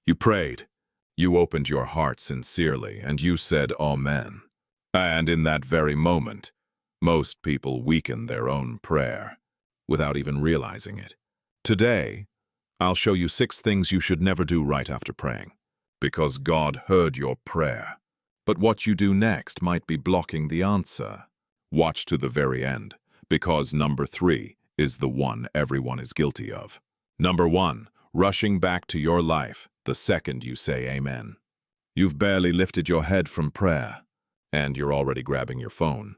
You prayed. You opened your heart sincerely, and you said, Amen. And in that very moment, most people weaken their own prayer without even realizing it. Today, I'll show you 6 things you should never do right after praying, because God heard your prayer. But what you do next might be blocking the answer. Watch to the very end, because number 3 is the one everyone is guilty of. Number 1, rushing back to your life the second you say amen. You've barely lifted your head from prayer, and you're already grabbing your phone.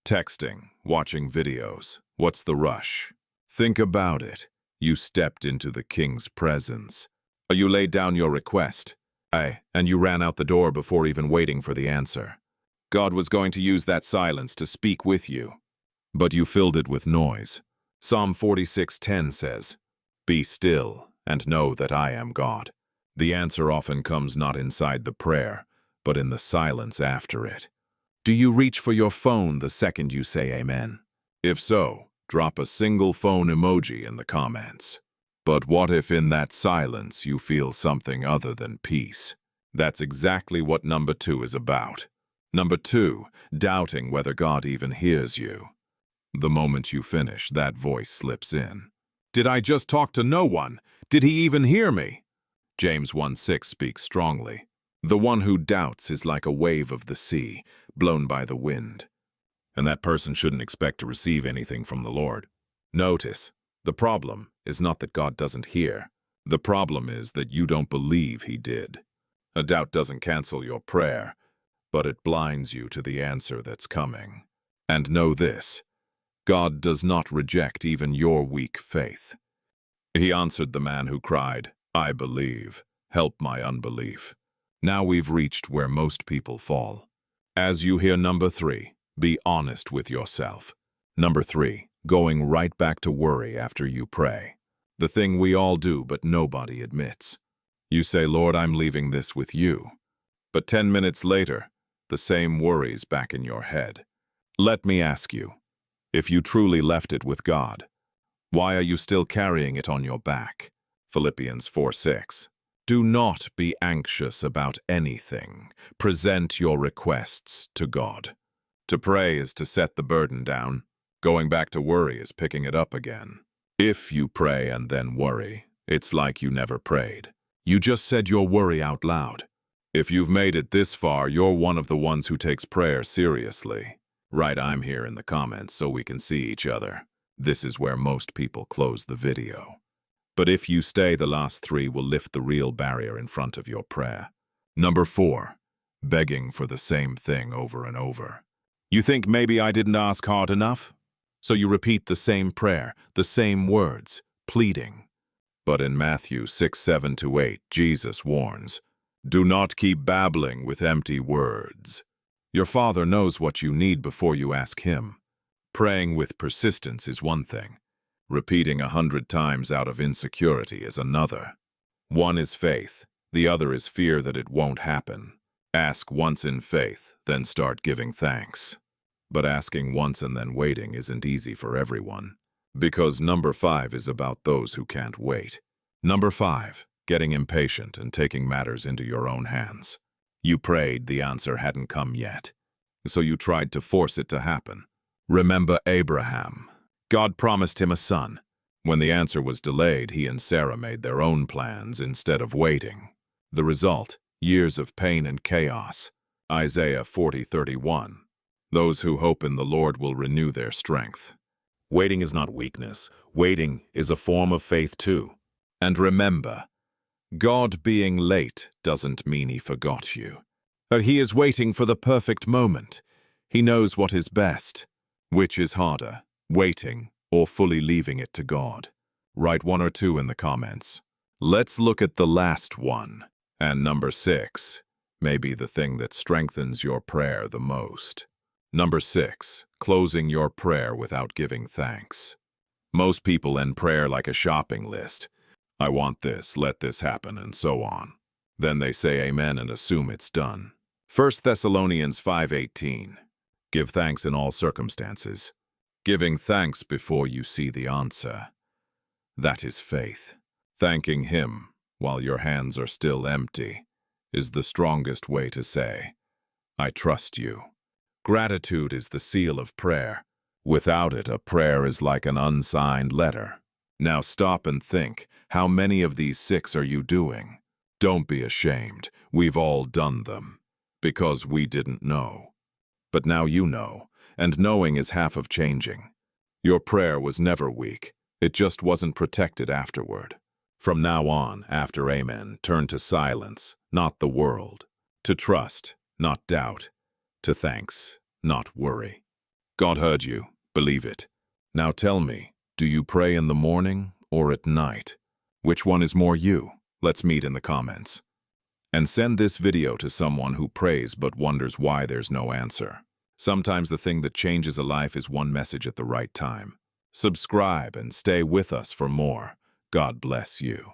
Texting, watching videos. What's the rush? Think about it. You stepped into the King's presence. You laid down your request. And you ran out the door before even waiting for the answer. God was going to use that silence to speak with you, but you filled it with noise. Psalm 46:10 says, "Be still and know that I am God." The answer often comes not inside the prayer, but in the silence after it. Do you reach for your phone the second you say amen? If so, drop a single phone emoji in the comments. But what if in that silence you feel something other than peace? That's exactly what number 2 is about. Number 2, doubting whether God even hears you. The moment you finish, that voice slips in. Did I just talk to no one? Did he even hear me? James 1:6 speaks strongly. The one who doubts is like a wave of the sea, blown by the wind. And that person shouldn't expect to receive anything from the Lord. Notice, the problem is not that God doesn't hear. The problem is that you don't believe he did. A doubt doesn't cancel your prayer, but it blinds you to the answer that's coming. And know this, God does not reject even your weak faith. He answered the man who cried, I believe, help my unbelief. Now we've reached where most people fall. As you hear number 3, be honest with yourself. Number 3, going right back to worry after you pray. The thing we all do but nobody admits. You say, Lord, I'm leaving this with you. But 10 minutes later, the same worry's back in your head. Let me ask you, if you truly left it with God, why are you still carrying it on your back? Philippians 4:6. Do not be anxious about anything. Present your requests to God. To pray is to set the burden down. Going back to worry is picking it up again. If you pray and then worry, it's like you never prayed. You just said your worry out loud. If you've made it this far, you're one of the ones who takes prayer seriously. Write I'm here in the comments so we can see each other. This is where most people close the video. But if you stay, the last 3 will lift the real barrier in front of your prayer. Number 4, begging for the same thing over and over. You think maybe I didn't ask hard enough? So you repeat the same prayer, the same words, pleading. But in Matthew 6:7-8, Jesus warns, do not keep babbling with empty words. Your Father knows what you need before you ask him. Praying with persistence is one thing. Repeating 100 times out of insecurity is another. One is faith, the other is fear that it won't happen. Ask once in faith, then start giving thanks. But asking once and then waiting isn't easy for everyone. Because number 5 is about those who can't wait. Number 5, getting impatient and taking matters into your own hands. You prayed, the answer hadn't come yet. So you tried to force it to happen. Remember Abraham. God promised him a son. When the answer was delayed, he and Sarah made their own plans instead of waiting. The result, years of pain and chaos. Isaiah 40:31. Those who hope in the Lord will renew their strength. Waiting is not weakness. Waiting is a form of faith too. And remember, God being late doesn't mean he forgot you. But he is waiting for the perfect moment. He knows what is best. Which is harder, waiting or fully leaving it to God? Write 1 or 2 in the comments. Let's look at the last one. And number 6 may be the thing that strengthens your prayer the most. Number 6, closing your prayer without giving thanks. Most people end prayer like a shopping list. I want this, let this happen, and so on. Then they say amen and assume it's done. 1 Thessalonians 5:18. Give thanks in all circumstances. Giving thanks before you see the answer. That is faith. Thanking him while your hands are still empty is the strongest way to say, I trust you. Gratitude is the seal of prayer. Without it, a prayer is like an unsigned letter. Now stop and think, how many of these 6 are you doing? Don't be ashamed. We've all done them. Because we didn't know. But now you know, and knowing is half of changing. Your prayer was never weak. It just wasn't protected afterward. From now on, after Amen, turn to silence, not the world. To trust, not doubt. To thanks, not worry. God heard you. Believe it. Now tell me, do you pray in the morning or at night? Which one is more you? Let's meet in the comments. And send this video to someone who prays but wonders why there's no answer. Sometimes the thing that changes a life is one message at the right time. Subscribe and stay with us for more. God bless you.